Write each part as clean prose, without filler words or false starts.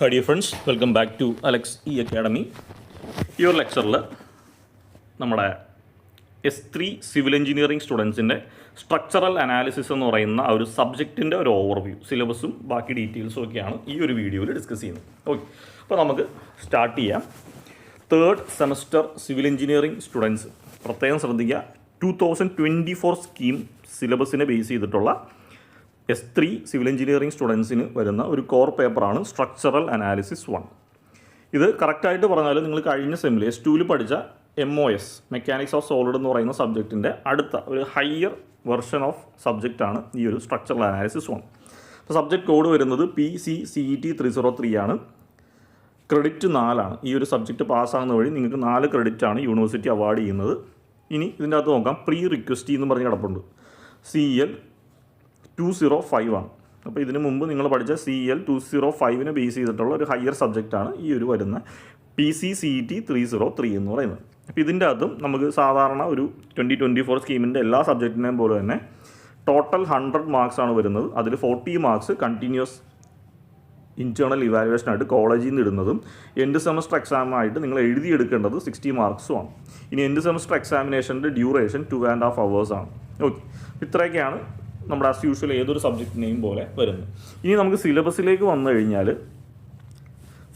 Hi dear friends, welcome back to Alex E Academy. ഈ ഒരു ലെക്ചറിൽ നമ്മുടെ S3 സിവിൽ എഞ്ചിനീയറിംഗ് സ്റ്റുഡൻസിൻ്റെ സ്ട്രക്ചറൽ അനാലിസിസ് എന്ന് പറയുന്ന ഒരു സബ്ജക്റ്റിൻ്റെ ഒരു ഓവർവ്യൂ, സിലബസും ബാക്കി ഡീറ്റെയിൽസും ഒക്കെയാണ് ഈ ഒരു വീഡിയോയിൽ ഡിസ്കസ് ചെയ്യുന്നത്. ഓക്കെ, അപ്പോൾ നമുക്ക് സ്റ്റാർട്ട് ചെയ്യാം. Third semester civil engineering students പ്രത്യേകം ശ്രദ്ധിക്കുക. 2024 സ്കീം സിലബസിനെ ബേസ് ചെയ്തിട്ടുള്ള S3 സിവിൽ എഞ്ചിനീയറിംഗ് സ്റ്റുഡൻസിന് വരുന്ന ഒരു കോർ പേപ്പറാണ് സ്ട്രക്ചറൽ അനാലിസിസ് 1. ഇത് കറക്റ്റായിട്ട് പറഞ്ഞാൽ നിങ്ങൾ കഴിഞ്ഞ സെമ്മിൽ S2 പഠിച്ച MOS മെക്കാനിക്സ് ഓഫ് സോളിഡ് എന്ന് പറയുന്ന സബ്ജക്റ്റിൻ്റെ അടുത്ത ഒരു ഹയർ വെർഷൻ ഓഫ് സബ്ജക്റ്റാണ് ഈ ഒരു സ്ട്രക്ചറൽ അനാലിസിസ് 1. അപ്പോൾ സബ്ജക്റ്റ് കോഡ് വരുന്നത് PCCET 303 ആണ്. ക്രെഡിറ്റ് 4 ആണ്. ഈ ഒരു സബ്ജക്റ്റ് പാസ്സാകുന്ന വഴി നിങ്ങൾക്ക് 4 ക്രെഡിറ്റാണ് യൂണിവേഴ്സിറ്റി അവാർഡ് ചെയ്യുന്നത്. ഇനി ഇതിൻ്റെ അകത്ത് നോക്കാം, പ്രീ റിക്വസ്റ്റ് എന്ന് പറഞ്ഞ് കിടപ്പുണ്ട്. CL 205 ആണ്. അപ്പോൾ ഇതിന് മുമ്പ് നിങ്ങൾ പഠിച്ച CL 205നെ ബേസ് ചെയ്തിട്ടുള്ള ഒരു ഹയർ സബ്ജക്റ്റാണ് ഈ ഒരു വരുന്ന PCCET 303 എന്ന് പറയുന്നത്. അപ്പോൾ ഇതിൻ്റെ അകത്തും നമുക്ക് സാധാരണ ഒരു 2024 സ്കീമിൻ്റെ എല്ലാ സബ്ജക്റ്റിനെയും പോലെ തന്നെ ടോട്ടൽ 100 മാർക്സ് ആണ് വരുന്നത്. അതിൽ 40 മാർക്സ് കണ്ടിന്യൂസ് ഇൻറ്റേർണൽ ഇവാലുവേഷനായിട്ട് കോളേജിൽ നിന്ന് ഇടുന്നതും എൻഡ് സെമസ്റ്റർ എക്സാമായിട്ട് നിങ്ങൾ എഴുതിയെടുക്കേണ്ടത് 60 മാർക്സുമാണ്. ഇനി എൻഡ് സെമസ്റ്റർ എക്സാമിനേഷൻ്റെ ഡ്യൂറേഷൻ 2.5 hours ആണ്. ഓക്കെ, ഇത്രയൊക്കെയാണ് നമ്മുടെ ആസ് യൂഷ്വൽ ഏതൊരു സബ്ജക്റ്റിനെയും പോലെ വരുന്നത്. ഇനി നമുക്ക് സിലബസിലേക്ക് വന്നു കഴിഞ്ഞാൽ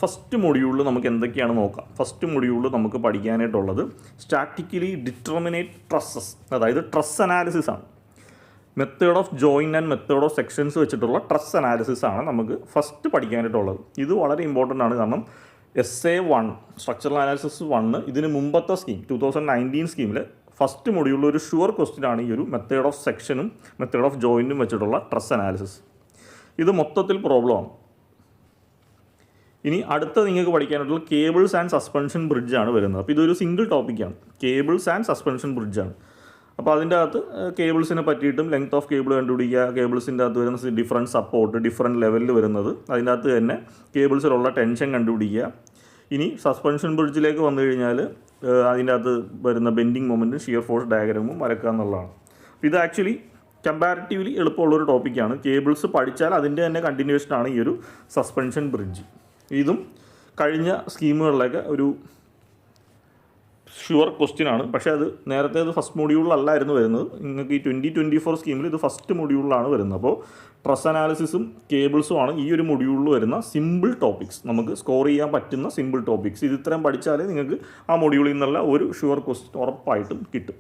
ഫസ്റ്റ് മൊഡ്യൂളിൽ നമുക്ക് എന്തൊക്കെയാണ് നോക്കാം. ഫസ്റ്റ് മൊഡ്യൂളിൽ നമുക്ക് പഠിക്കാനായിട്ടുള്ളത് സ്റ്റാറ്റിക്കലി ഡിറ്റർമിനേറ്റ് ട്രസ്സസ്, അതായത് ട്രസ് അനാലിസിസ് ആണ്. Method of join and method of sections വെച്ചിട്ടുള്ള ട്രസ് അനാലിസിസ് ആണ് നമുക്ക് ഫസ്റ്റ് പഠിക്കാനായിട്ടുള്ളത്. ഇത് വളരെ ഇമ്പോർട്ടൻ്റ് ആണ്. കാരണം SA1 സ്ട്രക്ചറൽ അനാലിസിസ് 1 ഇതിന് മുമ്പത്തെ സ്കീം 2019 സ്കീമിൽ ഫസ്റ്റ് മൊഡ്യൂളിൽ ഒരു ഷുവർ ക്വസ്റ്റ്യൻ ആണ് ഈ ഒരു മെത്തേഡ് ഓഫ് സെക്ഷനും മെത്തേഡ് ഓഫ് ജോയിനും വെച്ചിട്ടുള്ള ട്രസ് അനാലിസിസ്. ഇത് മൊത്തത്തിൽ പ്രോബ്ലമാണ്. ഇനി അടുത്ത നിങ്ങൾക്ക് പഠിക്കാനായിട്ടുള്ള കേബിൾസ് ആൻഡ് സസ്പെൻഷൻ ബ്രിഡ്ജ് ആണ് വരുന്നത്. അപ്പോൾ ഇതൊരു സിംഗിൾ ടോപ്പിക്കാണ്, കേബിൾസ് ആൻഡ് സസ്പെൻഷൻ ബ്രിഡ്ജാണ്. അപ്പോൾ അതിൻ്റെ അകത്ത് കേബിൾസിനെ പറ്റിയിട്ടും ലെങ്ത് ഓഫ് കേബിൾ കണ്ടുപിടിക്കുക, കേബിൾസിൻ്റെ അകത്ത് വരുന്ന ഡിഫറൻറ്റ് സപ്പോർട്ട് ഡിഫറൻറ്റ് ലെവലിൽ വരുന്നത്, അതിൻ്റെ അകത്ത് തന്നെ കേബിൾസിലുള്ള ടെൻഷൻ കണ്ടുപിടിക്കുക. ഇനി സസ്പെൻഷൻ ബ്രിഡ്ജിലേക്ക് വന്നു കഴിഞ്ഞാൽ അതിൻ്റെ അകത്ത് വരുന്ന ബെൻഡിങ് മൊമെൻറ്റും ഷിയർ ഫോഴ്സ് ഡയഗ്രാമും വരക്കുക എന്നുള്ളതാണ്. ഇത് ആക്ച്വലി കമ്പാരിറ്റീവ്ലി എളുപ്പമുള്ളൊരു ടോപ്പിക്കാണ്. കേബിൾസ് പഠിച്ചാൽ അതിൻ്റെ തന്നെ കണ്ടിന്യൂഷനാണ് ഈ ഒരു സസ്പെൻഷൻ ബ്രിഡ്ജ്. ഇതും കഴിഞ്ഞ സ്കീമുകളിലൊക്കെ ഒരു ഷുവർ ക്വസ്റ്റ്യൻ ആണ്. പക്ഷേ അത് നേരത്തെ അത് ഫസ്റ്റ് മൊഡ്യൂളിലല്ലായിരുന്നു വരുന്നത്. നിങ്ങൾക്ക് ഈ 2024 സ്കീമിൽ ഇത് ഫസ്റ്റ് മൊഡ്യൂളിലാണ് വരുന്നത്. അപ്പോൾ ട്രസ് അനാലിസിസും കേബിൾസും ആണ് ഈ ഒരു മൊഡ്യൂളിൽ വരുന്ന സിമ്പിൾ ടോപ്പിക്സ്, നമുക്ക് സ്കോർ ചെയ്യാൻ പറ്റുന്ന സിമ്പിൾ ടോപ്പിക്സ്. ഇത് ഇത്രയും പഠിച്ചാലേ നിങ്ങൾക്ക് ആ മൊഡ്യൂളിൽ നിന്നുള്ള ഒരു ഷുവർ ക്വസ്റ്റ്യൻ ഉറപ്പായിട്ടും കിട്ടും.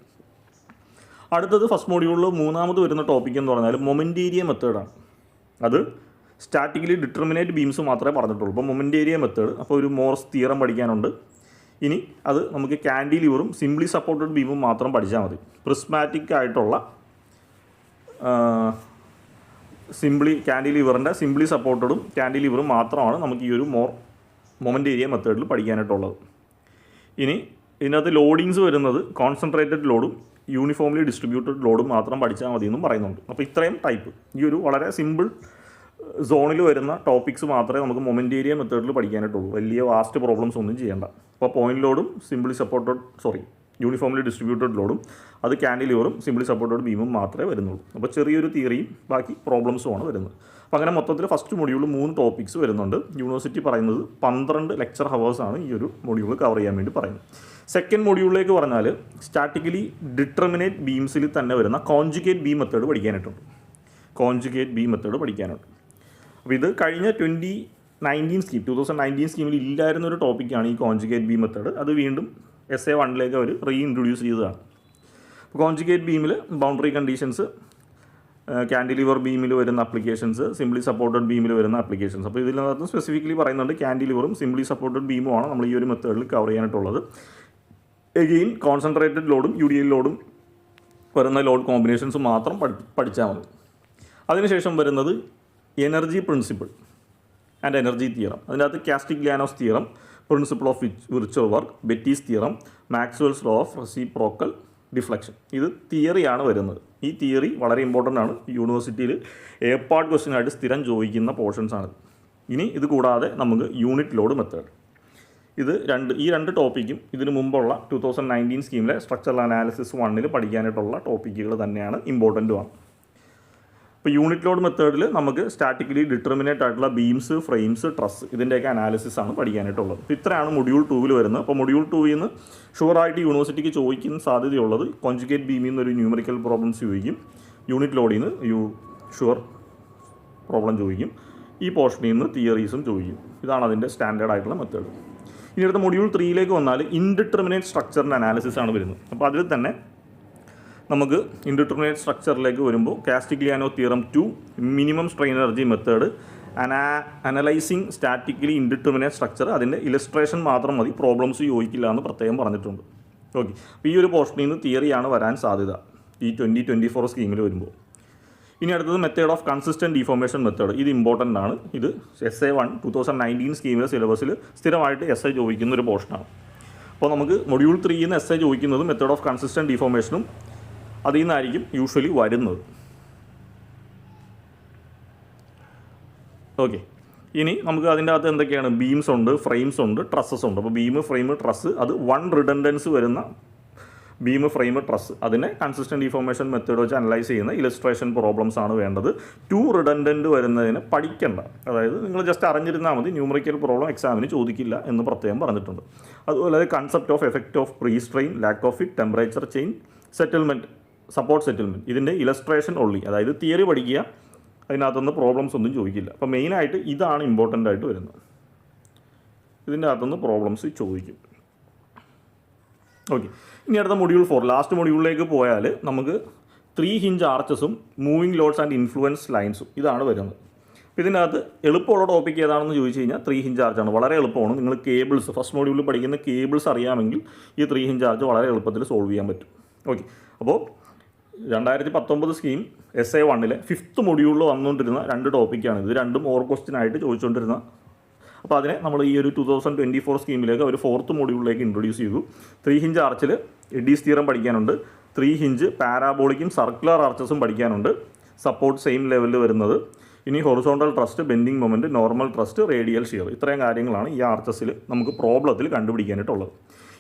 അടുത്തത് ഫസ്റ്റ് മൊഡ്യൂളിൽ മൂന്നാമത് വരുന്ന ടോപ്പിക് എന്ന് പറഞ്ഞാൽ മൊമെൻറ്റേരിയ മെത്തേഡാണ്. അത് സ്റ്റാറ്റിക്കലി ഡിറ്റർമിനേറ്റ് ബീംസ് മാത്രമേ പറഞ്ഞിട്ടുള്ളൂ. അപ്പോൾ മൊമെൻറ്റേരിയ മെത്തേഡ്, അപ്പോൾ ഒരു മോർസ് തിയറം പഠിക്കാനുണ്ട്. ഇനി അത് നമുക്ക് കാൻഡിലിവറും സിംപ്ലി സപ്പോർട്ടഡ് ബീമും മാത്രം പഠിച്ചാൽ മതി. പ്രിസ്മാറ്റിക് ആയിട്ടുള്ള കാൻഡിലിവറിൻ്റെ സിംപ്ലി സപ്പോർട്ടഡും കാൻഡിലിവറും മാത്രമാണ് നമുക്ക് ഈ ഒരു മൊമെൻറ്റേരിയ മെത്തേഡിൽ പഠിക്കാനായിട്ടുള്ളത്. ഇനി ഇതിനകത്ത് ലോഡിങ്സ് വരുന്നത് കോൺസെൻട്രേറ്റഡ് ലോഡും യൂണിഫോംലി ഡിസ്ട്രിബ്യൂട്ടഡ് ലോഡും മാത്രം പഠിച്ചാൽ മതി എന്നും പറയുന്നുണ്ട്. അപ്പോൾ ഇത്രയും ടൈപ്പ് ഈ ഒരു വളരെ സിമ്പിൾ സോണിൽ വരുന്ന ടോപ്പിക്സ് മാത്രമേ നമുക്ക് മൊമെൻറ്റേരിയ മെത്തേഡിൽ പഠിക്കാനായിട്ടുള്ളൂ. വലിയ വാസ്റ്റ് പ്രോബ്ലംസ് ഒന്നും ചെയ്യേണ്ട. അപ്പോൾ പോയിന്റ് ലോഡും സിംപ്ലി സപ്പോർട്ടഡ് യൂണിഫോംലി ഡിസ്ട്രിബ്യൂട്ടഡ് ലോഡും അത് കാൻഡിലിവറും സിംപ്ലി സപ്പോർട്ടഡ് ബീമും മാത്രമേ വരുന്നുള്ളൂ. അപ്പോൾ ചെറിയൊരു തിയറിയും ബാക്കി പ്രോബ്ലംസുമാണ് വരുന്നത്. അപ്പോൾ അങ്ങനെ മൊത്തത്തിൽ ഫസ്റ്റ് മൊഡ്യൂളിൽ 3 ടോപ്പിക്സ് വരുന്നുണ്ട്. യൂണിവേഴ്സിറ്റി പറയുന്നത് 12 ലെക്ചർ ഹവേഴ്സാണ് ഈ ഒരു മൊഡ്യൂൾ കവർ ചെയ്യാൻ വേണ്ടി പറയുന്നത്. സെക്കൻഡ് മൊഡ്യൂളിലേക്ക് പറഞ്ഞാൽ സ്റ്റാറ്റിക്കലി ഡിറ്റർമിനേറ്റ് ബീംസിൽ തന്നെ വരുന്ന കോൺജുഗേറ്റ് ബീം മെത്തേഡ് പഠിക്കാനായിട്ടുണ്ട്. അപ്പോൾ ഇത് കഴിഞ്ഞ 2019 സ്കീമിൽ ഇല്ലായിരുന്ന ഒരു ടോപ്പിക്കാണ് ഈ കോൺജുഗേറ്റ് ബീം മെത്തേഡ്. അത് വീണ്ടും SA1 അവർ റീഇൻട്രൊഡ്യൂസ് ചെയ്തതാണ്. അപ്പോൾ കോൺജുഗേറ്റ് ബീമിൽ ബൗണ്ടറി കണ്ടീഷൻസ്, കാൻഡിലിവർ ബീമിൽ വരുന്ന ആപ്ലിക്കേഷൻസ്, സിംപ്ലി സപ്പോർട്ടഡ് ബീമിൽ വരുന്ന ആപ്ലിക്കേഷൻസ്. അപ്പോൾ ഇതിനകത്ത് സ്പെസിഫിക്കലി പറയുന്നുണ്ട് കാൻഡിലിവറും സിംപ്ലി സപ്പോർട്ടഡ് ബീമുമാണ് നമ്മൾ ഈ ഒരു മെത്തേഡിൽ കവർ ചെയ്യാനായിട്ടുള്ളത്. എഗെയിൻ കോൺസെൻട്രേറ്റഡ് ലോഡും UDL ലോഡും വരുന്ന ലോഡ് കോമ്പിനേഷൻസ് മാത്രം പഠിച്ചാൽ മതി. അതിനുശേഷം വരുന്നത് energy principle and energy theorem. അതിനകത്ത് Castigliano's theorem, principle of virtual work, Betti's theorem, Maxwell's law of reciprocal deflection. ഇത് തിയറിയാണ് വരുന്നത്. ഈ തിയറി വളരെ ഇമ്പോർട്ടൻ്റ് ആണ്. യൂണിവേഴ്സിറ്റിയിൽ പാർട്ട് ക്വസ്റ്റ്യൻ ആയിട്ട് സ്ഥിരം ചോദിക്കുന്ന പോർഷൻസ് ആണ്. ഇനി ഇത് കൂടാതെ നമുക്ക് യൂണിറ്റ് ലോഡ് മെത്തേഡ്, ഈ രണ്ട് ടോപ്പിക്കും ഇതിന് മുമ്പുള്ള 2019 സ്കീമിലെ സ്ട്രക്ചറൽ അനാലിസിസ് 1 പഠിക്കാനായിട്ടുള്ള ടോപ്പിക്കുകൾ തന്നെയാണ്, ഇമ്പോർട്ടൻറ്റുമാണ്. ഇപ്പോൾ യൂണിറ്റ് ലോഡ് മെത്തേഡിൽ നമുക്ക് സ്റ്റാറ്റിക്കലി ഡിറ്റർമിനേറ്റ് ആയിട്ടുള്ള ബീംസ്, ഫ്രെയിംസ്, ട്രസ് ഇതിൻ്റെയൊക്കെ അനാലിസിസ് ആണ് പഠിക്കാനായിട്ടുള്ളത്. അപ്പോൾ ഇത്രയാണ് മൊഡ്യൂൾ 2 വരുന്നത്. അപ്പോൾ മൊഡ്യൂൾ 2 നിന്ന് ഷുവറായിട്ട് യൂണിവേഴ്സിറ്റിക്ക് ചോദിക്കുന്ന സാധ്യതയുള്ളത് കോൺജുഗേറ്റ് ബീമിൽ നിന്ന് ഒരു ന്യൂമറിക്കൽ പ്രോബ്ലംസ് ചോദിക്കും, യൂണിറ്റ് ലോഡിൽ നിന്ന് ഷുവർ പ്രോബ്ലം ചോദിക്കും, ഈ പോർഷനിൽ നിന്ന് തിയറീസും ചോദിക്കും. ഇതാണ് അതിൻ്റെ സ്റ്റാൻഡേർഡ് ആയിട്ടുള്ള മെത്തേഡ്. ഇനി അടുത്ത മൊഡ്യൂൾ 3 വന്നാൽ ഇൻഡിറ്റർമിനേറ്റ് സ്ട്രക്ചറിൻ്റെ അനാലിസിസ് ആണ് വരുന്നത്. അപ്പോൾ അതിൽ തന്നെ നമുക്ക് ഇൻഡിറ്റർമിനേറ്റ് സ്ട്രക്ചറിലേക്ക് വരുമ്പോൾ Castigliano theorem 2, minimum strain energy method, analysing statically indeterminate structure, അതിൻ്റെ ഇലസ്ട്രേഷൻ മാത്രം മതി, പ്രോബ്ലംസ് ചോദിക്കില്ല എന്ന് പ്രത്യേകം പറഞ്ഞിട്ടുണ്ട്. ഓക്കെ, അപ്പോൾ ഈ ഒരു പോർഷനിൽ നിന്ന് തിയറിയാണ് വരാൻ സാധ്യത ഈ 2024 സ്കീമിൽ വരുമ്പോൾ. ഇനി അടുത്തത് method of consistent deformation method. ഇത് ഇമ്പോർട്ടൻ്റ് ആണ്. ഇത് SA1 2019 സ്കീമിലെ സിലബസിൽ സ്ഥിരമായിട്ട് SI ചോദിക്കുന്ന ഒരു പോർഷനാണ്. അപ്പോൾ നമുക്ക് മൊഡ്യൂൾ 3 നിന്ന് SI ചോദിക്കുന്നത് മെത്തേഡ് ഓഫ് കൺസിസ്റ്റൻറ്റ് ഡീഫോർമേഷനും അതിൽ നിന്നായിരിക്കും യൂഷ്വലി വരുന്നത്. ഓക്കെ, ഇനി നമുക്ക് അതിൻ്റെ അകത്ത് എന്തൊക്കെയാണ്, ബീംസ് ഉണ്ട്, ഫ്രെയിംസ് ഉണ്ട്, ട്രസ്സസ് ഉണ്ട്. അപ്പോൾ ബീം, ഫ്രെയിം, ട്രസ്, അത് 1 റിഡൻഡൻസ് വരുന്ന ബീം, ഫ്രെയിം, ട്രസ്, അതിനെ കൺസിസ്റ്റൻറ്റ് ഡീഫോർമേഷൻ മെത്തേഡ് വെച്ച് അനലൈസ് ചെയ്യുന്ന ഇലസ്ട്രേഷൻ പ്രോബ്ലംസ് ആണ് വേണ്ടത്. 2 റിഡൻഡൻറ്റ് വരുന്നതിന് പഠിക്കേണ്ട, അതായത് നിങ്ങൾ ജസ്റ്റ് അറിഞ്ഞിരുന്നാൽ മതി, ന്യൂമറിക്കൽ പ്രോബ്ലം എക്സാമിന് ചോദിക്കില്ല എന്ന് പ്രത്യേകം പറഞ്ഞിട്ടുണ്ട്. അതുപോലെ concept of effect of pre strain, lack of it, temperature change, settlement, support settlement, ഇതിൻ്റെ ഇലസ്ട്രേഷൻ ഒള്ളി, അതായത് തിയറി പഠിക്കുക, അതിനകത്തുനിന്ന് പ്രോബ്ലംസ് ഒന്നും ചോദിക്കില്ല. അപ്പോൾ മെയിനായിട്ട് ഇതാണ് ഇമ്പോർട്ടൻ്റ് ആയിട്ട് വരുന്നത്. ഇതിൻ്റെ അകത്തുനിന്ന് പ്രോബ്ലംസ് ചോദിക്കും. ഓക്കെ, ഇനി അടുത്ത മൊഡ്യൂൾ 4, ലാസ്റ്റ് മൊഡ്യൂളിലേക്ക് പോയാൽ നമുക്ക് 3 ഹിഞ്ച് ആർച്ചസും മൂവിങ് ലോഡ്സ് ആൻഡ് ഇൻഫ്ലുവൻസ് ലൈൻസും ഇതാണ് വരുന്നത്. അപ്പോൾ ഇതിനകത്ത് എളുപ്പമുള്ള ടോപ്പിക് ഏതാണെന്ന് ചോദിച്ചു കഴിഞ്ഞാൽ 3 ഹിഞ്ച് ആർച്ചാണ്. വളരെ എളുപ്പമാണ്. നിങ്ങൾ കേബിൾസ് ഫസ്റ്റ് മൊഡ്യൂളിൽ പഠിക്കുന്ന കേബിൾസ് അറിയാമെങ്കിൽ ഈ 3 ഹിഞ്ച് ആർച്ച് വളരെ എളുപ്പത്തിൽ സോൾവ് ചെയ്യാൻ പറ്റും. ഓക്കെ, അപ്പോൾ 2019 സ്കീം SA1 5th മൊഡ്യൂളിൽ വന്നുകൊണ്ടിരുന്ന 2 ടോപ്പിക്കാണ് ഇത്. രണ്ടും ഓർ ക്വസ്റ്റ്യൻ ആയിട്ട് ചോദിച്ചുകൊണ്ടിരുന്ന. അപ്പോൾ അതിനെ നമ്മൾ ഈ ഒരു 2024 സ്കീമിലേക്ക് ഒരു 4th മൊഡ്യൂളിലേക്ക് ഇൻട്രൊഡ്യൂസ് ചെയ്തു. 3 ഹിഞ്ച് ആർച്ചിൽ എഡീസ് തിയറം പഠിക്കാനുണ്ട്, 3 ഹിഞ്ച് പാരാബോളിക്കും സർക്കുലർ ആർച്ചസും പഠിക്കാനുണ്ട്, സപ്പോർട്ട് സെയിം ലെവലിൽ വരുന്നത്. ഇനി horizontal thrust, bending moment, normal thrust, radial shear, ഇത്രയും കാര്യങ്ങളാണ് ഈ ആർച്ചസിൽ നമുക്ക് പ്രോബ്ലത്തിൽ കണ്ടുപിടിക്കാനായിട്ടുള്ളത്.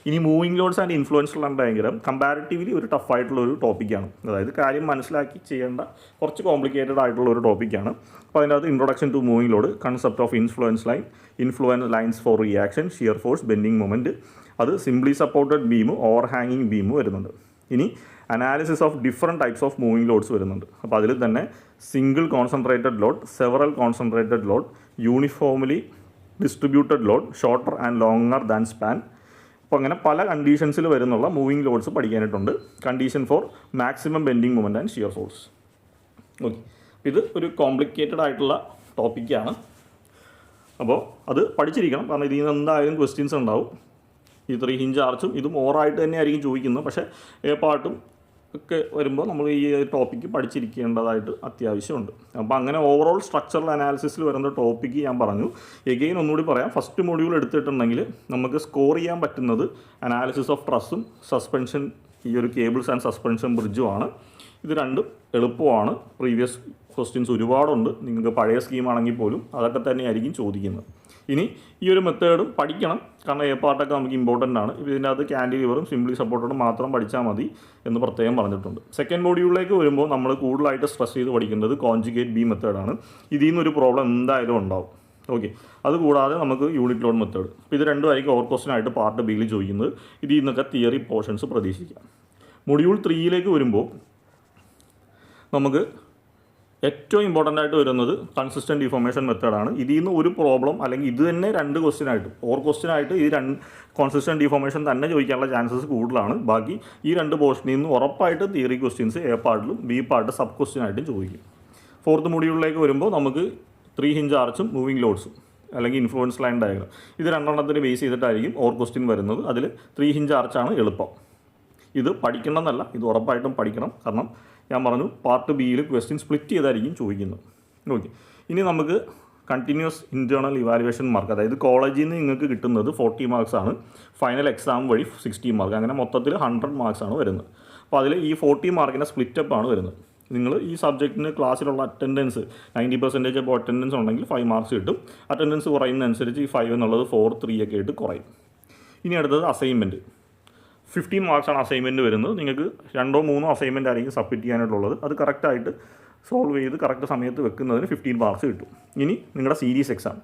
ഇനി moving loads and influential and diagram comparatively ഒരു ടഫായിട്ടുള്ള ഒരു ടോപ്പിക്കാണ്. അതായത് കാര്യം മനസ്സിലാക്കി ചെയ്യേണ്ട കുറച്ച് കോംപ്ലിക്കേറ്റഡ് ആയിട്ടുള്ള ഒരു ടോപ്പിക്കാണ്. അപ്പോൾ അതിനകത്ത് introduction to moving load, concept of influence line, influence lines for reaction, shear force, bending moment, അത് സിംപ്ലി സപ്പോർട്ടഡ് ബീം, ഓവർ ഹാങ്ങിങ് ബീം വരുന്നുണ്ട്. ഇനി analysis of different types of moving loads വരുന്നുണ്ട്. അപ്പോൾ അതിൽ തന്നെ single concentrated load, several concentrated load, uniformly distributed load, shorter and longer than span. അപ്പോൾ അങ്ങനെ പല കണ്ടീഷൻസിൽ വരുന്നുള്ള മൂവിങ് ലോഡ്സ് പഠിക്കാനായിട്ടുണ്ട്. Condition for maximum bending moment and shear force. Okay, ഇത് ഒരു കോംപ്ലിക്കേറ്റഡ് ആയിട്ടുള്ള ടോപ്പിക്കാണ്. അപ്പോൾ അത് പഠിച്ചിരിക്കണം, കാരണം ഇതിൽ നിന്ന് എന്തായാലും ക്വസ്റ്റ്യൻസ് ഉണ്ടാവും. ഈ 3 ഹിഞ്ച് ആർച്ചും ഇതും ഓറായിട്ട് തന്നെ ആയിരിക്കും ചോദിക്കുന്നത്. പക്ഷേ പാട്ടും ഒക്കെ വരുമ്പോൾ നമ്മൾ ഈ ടോപ്പിക്ക് പഠിച്ചിരിക്കേണ്ടതായിട്ട് അത്യാവശ്യമുണ്ട്. അപ്പോൾ അങ്ങനെ ഓവറോൾ സ്ട്രക്ചറൽ അനാലിസിസിൽ വരുന്ന ടോപ്പിക്ക് ഞാൻ പറഞ്ഞു. എഗെയിൻ ഒന്നുകൂടി പറയാം, ഫസ്റ്റ് മൊഡ്യൂൾ എടുത്തിട്ടുണ്ടെങ്കിൽ നമുക്ക് സ്കോർ ചെയ്യാൻ പറ്റുന്നത് അനാലിസിസ് ഓഫ് ട്രസ്സും സസ്പെൻഷൻ, ഈ ഒരു കേബിൾസ് ആൻഡ് സസ്പെൻഷൻ ബ്രിഡ്ജുമാണ്. ഇത് രണ്ടും എളുപ്പമാണ്. പ്രീവിയസ് ക്വസ്റ്റ്യൻസ് ഒരുപാടുണ്ട്. നിങ്ങൾക്ക് പഴയ സ്കീമാണെങ്കിൽ പോലും അതൊക്കെ തന്നെയായിരിക്കും ചോദിക്കുന്നത്. ഇനി ഈ ഒരു മെത്തേഡും പഠിക്കണം, കാരണം പാർട്ടൊക്കെ നമുക്ക് ഇമ്പോർട്ടൻ്റ് ആണ്. ഇതിനകത്ത് ക്യാൻഡിലിവറും സിംപ്ലി സപ്പോർട്ടഡും മാത്രം പഠിച്ചാൽ മതി എന്ന് പ്രത്യേകം പറഞ്ഞിട്ടുണ്ട്. സെക്കൻഡ് മൊഡ്യൂളിലേക്ക് വരുമ്പോൾ നമ്മൾ കൂടുതലായിട്ട് സ്ട്രെസ് ചെയ്ത് പഠിക്കുന്നത് കോൺജുഗേറ്റ് ബീം മെത്തേഡാണ്. ഇതിൽ നിന്നൊരു പ്രോബ്ലം എന്തായാലും ഉണ്ടാവും. ഓക്കെ, അതുകൂടാതെ നമുക്ക് യൂണിറ്റ് ലോഡ് മെത്തേഡ്. അപ്പോൾ ഇത് രണ്ടുമായിരിക്കും ഓവർ ക്വസ്റ്റ്യൻ ആയിട്ട് പാർട്ട് ബിയിൽ ചോദിക്കുന്നത്. ഇതിൽ നിന്നൊക്കെ തിയറി പോർഷൻസ് പ്രതീക്ഷിക്കാം. മൊഡ്യൂൾ 3 വരുമ്പോൾ നമുക്ക് ഏറ്റവും ഇമ്പോർട്ടൻ്റ് ആയിട്ട് വരുന്നത് കൺസിസ്റ്റൻറ്റ് ഡിഫോർമേഷൻ മെത്തേഡാണ്. ഇതിൽ നിന്ന് ഒരു പ്രോബ്ലം അല്ലെങ്കിൽ ഇത് തന്നെ 2 ക്വസ്റ്റ്യൻ ആയിട്ട് ഓർ ക്വസ്റ്റ്യൻ ആയിട്ട് ഈ കോൺസിസ്റ്റൻറ്റ് ഡിഫോർമേഷൻ തന്നെ ചോദിക്കാനുള്ള ചാൻസസ് കൂടുതലാണ്. ബാക്കി ഈ 2 പോർഷനിൽ നിന്ന് ഉറപ്പായിട്ട് തിയറി ക്വസ്റ്റ്യൻസ് എ പാർട്ടിലും ബി പാർട്ട് സബ് ക്വസ്റ്റ്യൻ ആയിട്ടും ചോദിക്കും. 4th മൊഡ്യൂളിലേക്ക് വരുമ്പോൾ നമുക്ക് 3 ഹിഞ്ച് ആർച്ചും മൂവിങ് ലോഡ്സും അല്ലെങ്കിൽ ഇൻഫ്ലുവൻസ് ലൈൻ ഡയഗ്രാം, ഇത് 2 ബേസ് ചെയ്തിട്ടായിരിക്കും ഓർ ക്വസ്റ്റ്യൻ വരുന്നത്. അതിൽ 3 ഹിഞ്ച് ആർച്ചാണ് എളുപ്പം. ഇത് പഠിക്കണമെന്നല്ല, ഇത് ഉറപ്പായിട്ടും പഠിക്കണം. കാരണം ഞാൻ പറഞ്ഞു പാർട്ട് ബിയിൽ ക്വസ്റ്റ്യൻ സ്പ്ലിറ്റ് ചെയ്തായിരിക്കും ചോദിക്കുന്നത്. ഓക്കെ, ഇനി നമുക്ക് കണ്ടിന്യൂസ് ഇൻറ്റേർണൽ ഇവാലുവേഷൻ മാർക്ക്, അതായത് കോളേജിൽ നിന്ന് നിങ്ങൾക്ക് കിട്ടുന്നത് 40 മാർക്സ് ആണ്. ഫൈനൽ എക്സാം വഴി 60 മാർക്ക്, അങ്ങനെ മൊത്തത്തിൽ 100 മാർക്സ് ആണ് വരുന്നത്. അപ്പോൾ അതിൽ ഈ 40 മാർക്കിൻ്റെ സ്പ്ലിറ്റപ്പ് ആണ് വരുന്നത്. നിങ്ങൾ ഈ സബ്ജക്റ്റിന് ക്ലാസ്സിലുള്ള അറ്റൻഡൻസ് 90% അപ്പോൾ അറ്റൻഡൻസ് ഉണ്ടെങ്കിൽ 5 മാർക്സ് കിട്ടും. അറ്റൻഡൻസ് കുറയുന്നതനുസരിച്ച് ഈ 5 എന്നുള്ളത് 4, 3 ഒക്കെ ആയിട്ട് കുറയും. ഇനി അടുത്തത് അസൈൻമെൻറ്റ്. 15 മാർക്സാണ് അസൈൻമെൻറ്റ് വരുന്നത്. നിങ്ങൾക്ക് 2 or 3 അസൈൻമെൻറ്റ് ആയിരിക്കും സബ്മിറ്റ് ചെയ്യാനായിട്ടുള്ളത്. അത് കറക്റ്റായിട്ട് സോൾവ് ചെയ്ത് കറക്റ്റ് സമയത്ത് വെക്കുന്നതിന് 15 മാർക്സ് കിട്ടും. ഇനി നിങ്ങളുടെ സീരീസ് എക്സാം,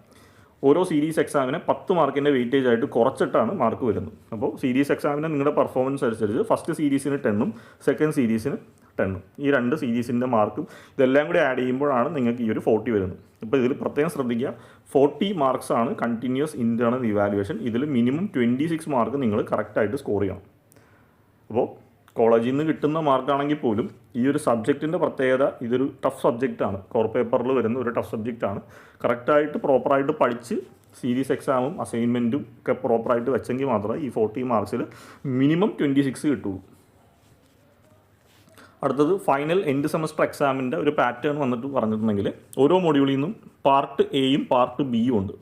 ഓരോ സീരീസ് എക്സാമിനെ 10 മാർക്കിൻ്റെ വെയിറ്റേജ് ആയിട്ട് കുറച്ചിട്ടാണ് മാർക്ക് വരുന്നത്. അപ്പോൾ സീരീസ് എക്സാമിന് നിങ്ങളുടെ പെർഫോമൻസ് അനുസരിച്ച് ഫസ്റ്റ് സീരീസിന് 10ഉം സെക്കൻഡ് സീരീസിന് 10ഉം, ഈ 2 സീരീസിൻ്റെ മാർക്കും ഇതെല്ലാം കൂടി ആഡ് ചെയ്യുമ്പോഴാണ് നിങ്ങൾക്ക് ഈ ഒരു 40 വരുന്നത്. അപ്പോൾ ഇതിൽ പ്രത്യേകം ശ്രദ്ധിക്കുക, 40 മാർക്സ് ആണ് കണ്ടിന്യൂസ് ഇൻറ്റേർണൽ ഇവാലുവേഷൻ. ഇതിൽ മിനിമം 26 മാർക്ക് നിങ്ങൾ കറക്റ്റായിട്ട് സ്കോർ ചെയ്യണം. അപ്പോൾ കോളേജിൽ നിന്ന് കിട്ടുന്ന മാർക്കാണെങ്കിൽ പോലും ഈ ഒരു സബ്ജക്റ്റിൻ്റെ പ്രത്യേകത, ഇതൊരു ടഫ് സബ്ജക്റ്റാണ്, കോർ പേപ്പറിൽ വരുന്ന ഒരു ടഫ് സബ്ജക്റ്റാണ്. കറക്റ്റായിട്ട് പ്രോപ്പറായിട്ട് പഠിച്ച് സീരീസ് എക്സാമും അസൈൻമെൻറ്റും ഒക്കെ പ്രോപ്പറായിട്ട് വെച്ചെങ്കിൽ മാത്രമേ ഈ 40 മാർക്സിൽ മിനിമം 26 കിട്ടുള്ളൂ. അടുത്തത് ഫൈനൽ എൻഡ് സെമസ്റ്റർ എക്സാമിൻ്റെ ഒരു പാറ്റേൺ വന്നിട്ട് പറഞ്ഞിട്ടുണ്ടെങ്കിൽ ഓരോ മൊഡ്യൂളിൽ നിന്നും പാർട്ട് എയും പാർട്ട് ബിയും ഉണ്ട്.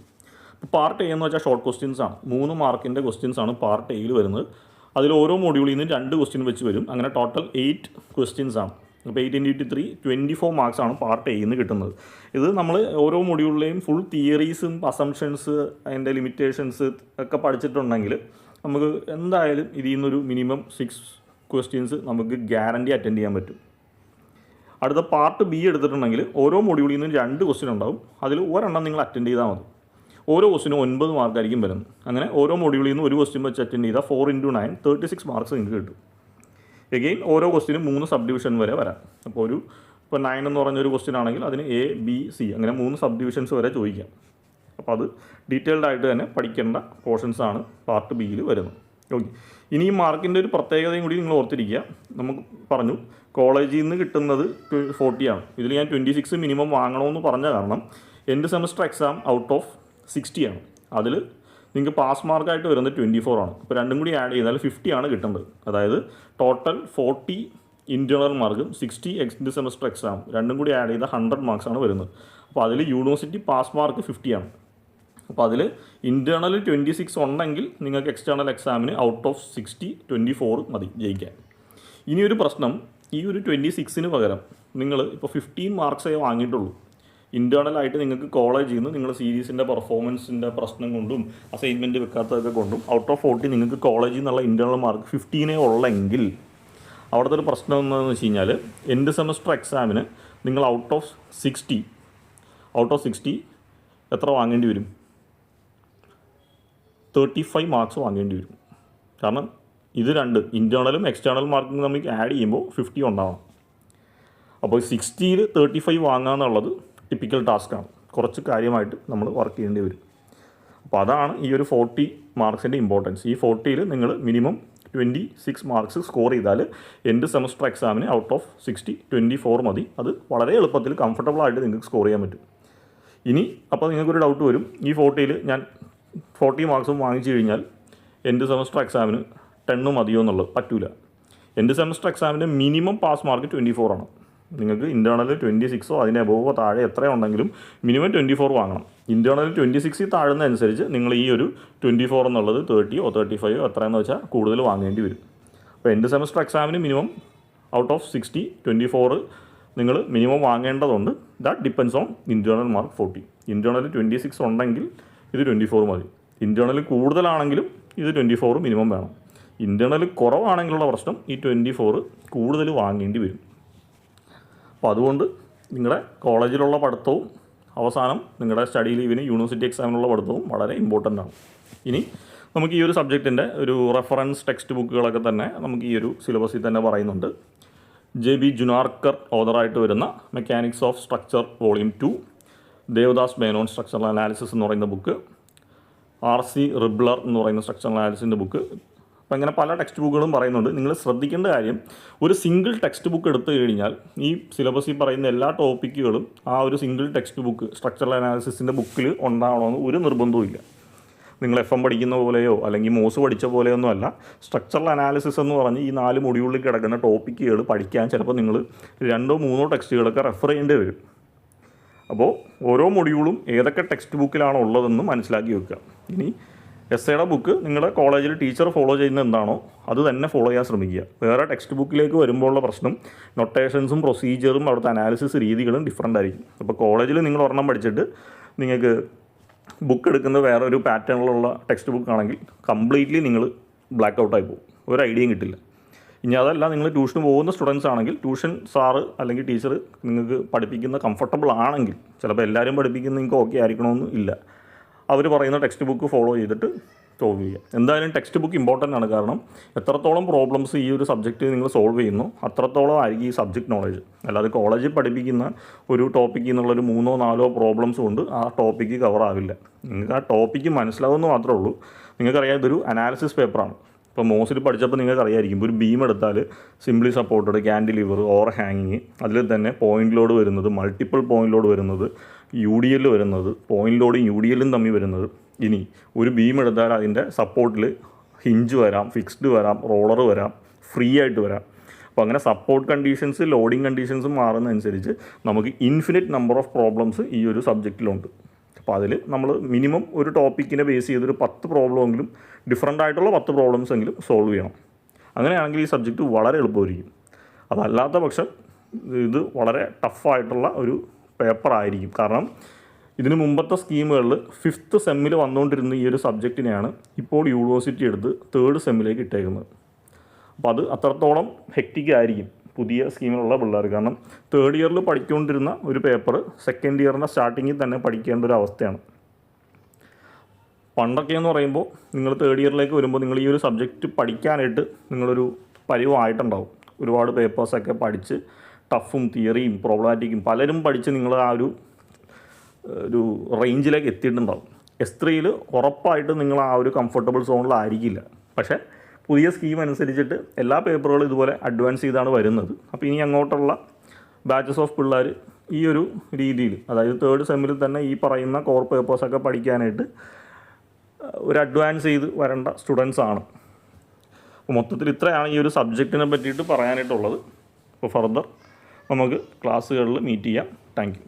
ഇപ്പോൾ പാർട്ട് എ എന്ന് വെച്ചാൽ ഷോർട്ട് ക്വസ്റ്റ്യൻസ് ആണ്, 3 മാർക്കിൻ്റെ ക്വസ്റ്റ്യൻസ് ആണ് പാർട്ട് എയിൽ വരുന്നത്. അതിൽ ഓരോ മൊഡ്യൂളിൽ നിന്നും 2 ക്വസ്റ്റ്യൻ വെച്ച് വരും. അങ്ങനെ ടോട്ടൽ 8 ക്വസ്റ്റ്യൻസ് ആണ്. അപ്പോൾ 8 × 3 24 മാർക്സ് ആണ് പാർട്ട് എയിൽ നിന്ന് കിട്ടുന്നത്. ഇത് നമ്മൾ ഓരോ മൊഡ്യൂളിലെയും ഫുൾ തിയറീസും അസംഷൻസ് അതിൻ്റെ ലിമിറ്റേഷൻസ് ഒക്കെ പഠിച്ചിട്ടുണ്ടെങ്കിൽ നമുക്ക് എന്തായാലും ഇതിൽ നിന്നൊരു മിനിമം 6 ക്വസ്റ്റ്യൻസ് നമുക്ക് ഗ്യാരണ്ടി അറ്റൻഡ് ചെയ്യാൻ പറ്റും. അടുത്ത പാർട്ട് ബി എടുത്തിട്ടുണ്ടെങ്കിൽ ഓരോ മൊഡ്യൂളിൽ നിന്നും 2 ക്വസ്റ്റ്യൻ ഉണ്ടാവും. അതിൽ ഒരെണ്ണം നിങ്ങൾ അറ്റൻഡ് ചെയ്താൽ മതി. ഓരോ ക്വസ്റ്റിനും 9 മാർക്കായിരിക്കും വരുന്നത്. അങ്ങനെ ഓരോ മൊഡ്യൂളിൽ നിന്ന് ഒരു ക്വസ്റ്റ്യൻ വെച്ച് അറ്റൻഡ് ചെയ്താൽ 4 × 9 36 മാർക്സ് നിങ്ങൾക്ക് കിട്ടും. എഗെയിൻ ഓരോ ക്വസ്റ്റിനും 3 സബ് ഡിവിഷൻ വരെ വരാം. അപ്പോൾ ഇപ്പോൾ 9 എന്ന് പറഞ്ഞൊരു ക്വസ്റ്റ്യൻ ആണെങ്കിൽ അതിന് A, B, C അങ്ങനെ 3 സബ് ഡിവിഷൻസ് വരെ ചോദിക്കാം. അപ്പോൾ അത് ഡീറ്റെയിൽഡ് ആയിട്ട് തന്നെ പഠിക്കേണ്ട പോർഷൻസാണ് പാർട്ട് ബിയിൽ വരുന്നത്. ഓക്കെ, ഇനി ഈ മാർക്കിൻ്റെ ഒരു പ്രത്യേകതയും കൂടി നിങ്ങൾ ഓർത്തിരിക്കുക. നമുക്ക് പറഞ്ഞു കോളേജിൽ നിന്ന് കിട്ടുന്നത് 40 ആണ്. ഇതിൽ ഞാൻ 26 മിനിമം വാങ്ങണമെന്ന് പറഞ്ഞ കാരണം end semester exam out of 60 ആണ്. അതിൽ നിങ്ങൾക്ക് പാസ് മാർക്കായിട്ട് വരുന്നത് 24 ആണ്. അപ്പോൾ രണ്ടും കൂടി ആഡ് ചെയ്താൽ 50 ആണ് കിട്ടേണ്ടത്. അതായത് ടോട്ടൽ 40 ഇൻറ്റേർണൽ മാർക്കും 60 എൻഡ് സെമസ്റ്റർ എക്സാം രണ്ടും കൂടി ആഡ് ചെയ്താൽ 100 മാർക്സ് ആണ് വരുന്നത്. അപ്പോൾ അതിൽ യൂണിവേഴ്സിറ്റി പാസ് മാർക്ക് 50 ആണ്. അപ്പോൾ അതിൽ ഇൻറ്റേർണൽ 26 ഉണ്ടെങ്കിൽ നിങ്ങൾക്ക് എക്സ്റ്റേണൽ എക്സാമിന് ഔട്ട് ഓഫ് 60 24 മതി ജയിക്കാൻ. ഇനിയൊരു പ്രശ്നം, ഈ ഒരു 26ന് പകരം നിങ്ങൾ ഇപ്പോൾ 15 മാർക്സേ വാങ്ങിയിട്ടുള്ളൂ. ഇൻറ്റേർണലായിട്ട് നിങ്ങൾക്ക് കോളേജിൽ നിന്ന് നിങ്ങൾ സീരീസിൻ്റെ പെർഫോമൻസിൻ്റെ പ്രശ്നം കൊണ്ടും അസൈൻമെൻറ്റ് വെക്കാത്തതൊക്കെ കൊണ്ടും ഔട്ട് ഓഫ് 40 നിങ്ങൾക്ക് കോളേജിൽ നിന്നുള്ള ഇൻറ്റേർണൽ മാർക്ക് 15 ഉള്ളെങ്കിൽ അവിടുത്തെ ഒരു പ്രശ്നം എന്താണെന്ന് വെച്ച് കഴിഞ്ഞാൽ എൻഡ് സെമസ്റ്റർ എക്സാമിന് നിങ്ങൾ ഔട്ട് ഓഫ് 60 എത്ര വാങ്ങേണ്ടി വരും? 35 മാർക്സ് വാങ്ങേണ്ടി വരും. കാരണം ഇത് രണ്ട് ഇൻറ്റേർണലും എക്സ്റ്റേണൽ മാർക്കും നമുക്ക് ആഡ് ചെയ്യുമ്പോൾ 50 ഉണ്ടാവണം. അപ്പോൾ 60ൽ 35 വാങ്ങുക എന്നുള്ളത് ടിപ്പിക്കൽ ടാസ്ക്കാണ്. കുറച്ച് കാര്യമായിട്ട് നമ്മൾ വർക്ക് ചെയ്യേണ്ടി വരും. അപ്പോൾ അതാണ് ഈ ഒരു 40 മാർക്സിൻ്റെ ഇമ്പോർട്ടൻസ്. ഈ 40ൽ നിങ്ങൾ മിനിമം 26 മാർക്സ് സ്കോർ ചെയ്താൽ എൻഡ് സെമസ്റ്റർ എക്സാമിന് ഔട്ട് ഓഫ് 60 24 മതി. അത് വളരെ എളുപ്പത്തിൽ കംഫർട്ടബിളായിട്ട് നിങ്ങൾക്ക് സ്കോർ ചെയ്യാൻ പറ്റും. ഇനി അപ്പോൾ നിങ്ങൾക്കൊരു ഡൗട്ട് വരും, ഈ 40ൽ ഞാൻ 40 മാർക്സും വാങ്ങിച്ചു കഴിഞ്ഞാൽ എൻഡ് സെമസ്റ്റർ എക്സാമിന് 10 മതിയോ എന്നുള്ളത്. പറ്റൂല. എൻഡ് സെമസ്റ്റർ എക്സാമിൻ്റെ മിനിമം പാസ് മാർക്ക് 24 ആണ്. നിങ്ങൾക്ക് ഇൻറ്റേർണൽ 26 അതിന് എബോവോ താഴെ എത്രയുണ്ടെങ്കിലും മിനിമം 24 വാങ്ങണം. ഇൻറ്റേർണൽ 26 താഴുന്നതനുസരിച്ച് നിങ്ങൾ ഈ ഒരു 24 എന്നുള്ളത് 30 or 35 എത്രയെന്ന് വെച്ചാൽ കൂടുതൽ വാങ്ങേണ്ടി വരും. അപ്പോൾ എൻഡ് സെമസ്റ്റർ എക്സാമിന് മിനിമം ഔട്ട് ഓഫ് 60 24 നിങ്ങൾ മിനിമം വാങ്ങേണ്ടതുണ്ട്. That depends on internal mark 40. Internal 26 ഉണ്ടെങ്കിൽ ഇത് 24 മതി. ഇൻറ്റേർണൽ കൂടുതലാണെങ്കിലും ഇത് 24 മിനിമം വേണം. ഇൻറ്റേർണൽ കുറവാണെങ്കിലുള്ള പ്രശ്നം ഈ 24 കൂടുതൽ വാങ്ങേണ്ടി വരും. അപ്പോൾ അതുകൊണ്ട് നിങ്ങളുടെ കോളേജിലുള്ള പഠിത്തവും അവസാനം നിങ്ങളുടെ സ്റ്റഡി ലീവിന് യൂണിവേഴ്സിറ്റി എക്സാമിനുള്ള പഠിത്തവും വളരെ ഇമ്പോർട്ടൻ്റ് ആണ്. ഇനി നമുക്ക് ഈ ഒരു സബ്ജക്റ്റിൻ്റെ ഒരു റെഫറൻസ് ടെക്സ്റ്റ് ബുക്കുകളൊക്കെ തന്നെ നമുക്ക് ഈ ഒരു സിലബസിൽ തന്നെ പറയുന്നുണ്ട്. JB ജുനാർക്കർ ഓതറായിട്ട് വരുന്ന mechanics of structure volume 2, Devdas Menon structural analysis എന്ന് പറയുന്ന ബുക്ക്, RC റിബ്ലർ എന്ന് പറയുന്ന സ്ട്രക്ചറൽ അനാലിസിൻ്റെ ബുക്ക്. അപ്പോൾ അങ്ങനെ പല ടെക്സ്റ്റ് ബുക്കുകളും പറയുന്നുണ്ട്. നിങ്ങൾ ശ്രദ്ധിക്കേണ്ട കാര്യം, ഒരു സിംഗിൾ ടെക്സ്റ്റ് ബുക്ക് എടുത്തു കഴിഞ്ഞാൽ ഈ സിലബസിൽ പറയുന്ന എല്ലാ ടോപ്പിക്കുകളും ആ ഒരു സിംഗിൾ ടെക്സ്റ്റ് ബുക്ക് സ്ട്രക്ചറൽ അനാലിസിസിൻ്റെ ബുക്കിൽ ഉണ്ടാവണമെന്ന് ഒരു നിർബന്ധവും ഇല്ല. നിങ്ങൾ FM പഠിക്കുന്ന പോലെയോ അല്ലെങ്കിൽ മോസ് പഠിച്ച പോലെയൊന്നും അല്ല. സ്ട്രക്ചറൽ അനാലിസിസ് എന്ന് പറഞ്ഞ് ഈ 4 മൊഡ്യൂളിൽ കിടക്കുന്ന ടോപ്പിക്കുകൾ പഠിക്കാൻ ചിലപ്പോൾ നിങ്ങൾ 2 or 3 ടെക്സ്റ്റുകളൊക്കെ റെഫർ ചെയ്യേണ്ടി വരും. അപ്പോൾ ഓരോ മൊഡ്യൂളും ഏതൊക്കെ ടെക്സ്റ്റ് ബുക്കിലാണോ ഉള്ളതെന്ന് മനസ്സിലാക്കി വെക്കുക. ഇനി എസ്സേയുടെ ബുക്ക് നിങ്ങളുടെ കോളേജിൽ ടീച്ചർ ഫോളോ ചെയ്യുന്ന എന്താണോ അത് തന്നെ ഫോളോ ചെയ്യാൻ ശ്രമിക്കുക. വേറെ ടെക്സ്റ്റ് ബുക്കിലേക്ക് വരുമ്പോഴുള്ള പ്രശ്നം നൊട്ടേഷൻസും പ്രൊസീജിയറും അവിടുത്തെ അനാലിസിസ് രീതികളും ഡിഫറൻ്റ് ആയിരിക്കും. അപ്പോൾ കോളേജിൽ നിങ്ങൾ ഒരെണ്ണം പഠിച്ചിട്ട് നിങ്ങൾക്ക് ബുക്ക് എടുക്കുന്നത് വേറെ ഒരു പാറ്റേണിലുള്ള ടെക്സ്റ്റ് ബുക്കാണെങ്കിൽ കംപ്ലീറ്റ്ലി നിങ്ങൾ ബ്ലാക്ക് ഔട്ടായി പോകും. ഒരു ഐഡിയയും കിട്ടില്ല. ഇനി അതല്ല നിങ്ങൾ ട്യൂഷന് പോകുന്ന സ്റ്റുഡൻസ് ആണെങ്കിൽ ട്യൂഷൻ സാറ് അല്ലെങ്കിൽ ടീച്ചർ നിങ്ങൾക്ക് പഠിപ്പിക്കുന്ന കംഫർട്ടബിൾ ആണെങ്കിൽ, ചിലപ്പോൾ എല്ലാവരും പഠിപ്പിക്കുന്ന നിങ്ങൾക്ക് ഓക്കെ ആയിരിക്കണമെന്നും ഇല്ല, അവർ പറയുന്ന ടെക്സ്റ്റ് ബുക്ക് ഫോളോ ചെയ്തിട്ട് സോൾവ് ചെയ്യുക. എന്തായാലും ടെക്സ്റ്റ് ബുക്ക് ഇമ്പോർട്ടൻ്റ് ആണ്. കാരണം എത്രത്തോളം പ്രോബ്ലംസ് ഈ ഒരു സബ്ജക്റ്റ് നിങ്ങൾ സോൾവ് ചെയ്യുന്നു അത്രത്തോളം ആയിരിക്കും ഈ സബ്ജക്റ്റ് നോളേജ്. അല്ലാതെ കോളേജിൽ പഠിപ്പിക്കുന്ന ഒരു ടോപ്പിക്കിൽ നിന്നുള്ളൊരു 3-4 പ്രോബ്ലംസ് കൊണ്ട് ആ ടോപ്പിക്ക് കവർ ആവില്ല. നിങ്ങൾക്ക് ആ ടോപ്പിക്ക് മനസ്സിലാവുമെന്ന് മാത്രമേ ഉള്ളൂ. നിങ്ങൾക്കറിയാം ഇതൊരു അനാലിസിസ് പേപ്പറാണ്. ഇപ്പോൾ മോസിൽ പഠിച്ചപ്പോൾ നിങ്ങൾക്ക് അറിയായിരിക്കും, ഒരു ബീം എടുത്താൽ സിംപ്ലി സപ്പോർട്ടഡ്, ക്യാൻഡിലിവർ, ഓവർ ഹാങ്ങിങ്, അതിൽ തന്നെ പോയിൻ്റ് ലോഡ് വരുന്നത്, മൾട്ടിപ്പിൾ പോയിൻ്റ് ലോഡ് വരുന്നത്, UDL വരുന്നത്, പോയിൻ്റ് ലോഡും UDLും തമ്മിൽ വരുന്നത്. ഇനി ഒരു ബീം എടുത്താൽ അതിൻ്റെ സപ്പോർട്ടിൽ ഹിഞ്ച് വരാം, ഫിക്സ്ഡ് വരാം, റോളർ വരാം, ഫ്രീ ആയിട്ട് വരാം. അപ്പോൾ അങ്ങനെ സപ്പോർട്ട് കണ്ടീഷൻസ്, ലോഡിങ് കണ്ടീഷൻസും മാറുന്നതനുസരിച്ച് നമുക്ക് ഇൻഫിനിറ്റ് നമ്പർ ഓഫ് പ്രോബ്ലംസ് ഈ ഒരു സബ്ജക്റ്റിലുണ്ട്. അപ്പോൾ അതിൽ നമ്മൾ മിനിമം ഒരു ടോപ്പിക്കിനെ ബേസ് ചെയ്തൊരു 10 പ്രോബ്ലമെങ്കിലും, ഡിഫറൻ്റ് ആയിട്ടുള്ള 10 പ്രോബ്ലംസ് എങ്കിലും സോൾവ് ചെയ്യണം. അങ്ങനെയാണെങ്കിൽ ഈ സബ്ജക്റ്റ് വളരെ എളുപ്പമായിരിക്കും. അതല്ലാത്ത പക്ഷം ഇത് വളരെ ടഫായിട്ടുള്ള ഒരു പേപ്പറായിരിക്കും. കാരണം ഇതിന് മുമ്പത്തെ സ്കീമുകളിൽ 5th സെമ്മിൽ വന്നുകൊണ്ടിരുന്ന ഈ ഒരു സബ്ജക്റ്റിനെയാണ് ഇപ്പോൾ യൂണിവേഴ്സിറ്റി എടുത്ത് 3rd സെമ്മിലേക്ക് ഇട്ടേക്കുന്നത്. അപ്പോൾ അത് അത്രത്തോളം ഹെക്റ്റിക് ആയിരിക്കും പുതിയ സ്കീമിലുള്ള പിള്ളേർ. കാരണം 3rd ഇയറിൽ പഠിച്ചുകൊണ്ടിരുന്ന ഒരു പേപ്പർ 2nd ഇയറിൻ്റെ സ്റ്റാർട്ടിങ്ങിൽ തന്നെ പഠിക്കേണ്ട ഒരു അവസ്ഥയാണ്. പണ്ടൊക്കെ എന്ന് പറയുമ്പോൾ നിങ്ങൾ 3rd ഇയറിലേക്ക് വരുമ്പോൾ നിങ്ങൾ ഈ ഒരു സബ്ജക്റ്റ് പഠിക്കാനായിട്ട് നിങ്ങളൊരു പരിവായിട്ടുണ്ടാവും. ഒരുപാട് പേപ്പേഴ്സൊക്കെ പഠിച്ച് ടഫും തിയറിയും പ്രോബ്ലമാറ്റിക്കും പലരും പഠിച്ച് നിങ്ങൾ ആ ഒരു റേഞ്ചിലേക്ക് എത്തിയിട്ടുണ്ടാവും. S3യിൽ ഉറപ്പായിട്ട് നിങ്ങൾ ആ ഒരു കംഫർട്ടബിൾ സോണിലായിരിക്കില്ല. പക്ഷേ പുതിയ സ്കീം അനുസരിച്ചിട്ട് എല്ലാ പേപ്പറുകളും ഇതുപോലെ അഡ്വാൻസ് ചെയ്താണ് വരുന്നത്. അപ്പോൾ ഇനി അങ്ങോട്ടുള്ള ബാച്ചസ് ഓഫ് പിള്ളേർ ഈ ഒരു രീതിയിൽ, അതായത് 3rd സെമ്മിൽ തന്നെ ഈ പറയുന്ന കോർ പേപ്പേഴ്സൊക്കെ പഠിക്കാനായിട്ട് ഒരു അഡ്വാൻസ് ചെയ്ത് വരേണ്ട സ്റ്റുഡൻസ് ആണ്. അപ്പോൾ മൊത്തത്തിൽ ഇത്രയാണ് ഈ ഒരു സബ്ജക്റ്റിനെ പറ്റിയിട്ട് പറയാനായിട്ടുള്ളത്. അപ്പോൾ ഫർദർ നമുക്ക് ക്ലാസ്സുകളിൽ മീറ്റ് ചെയ്യാം. Thank you.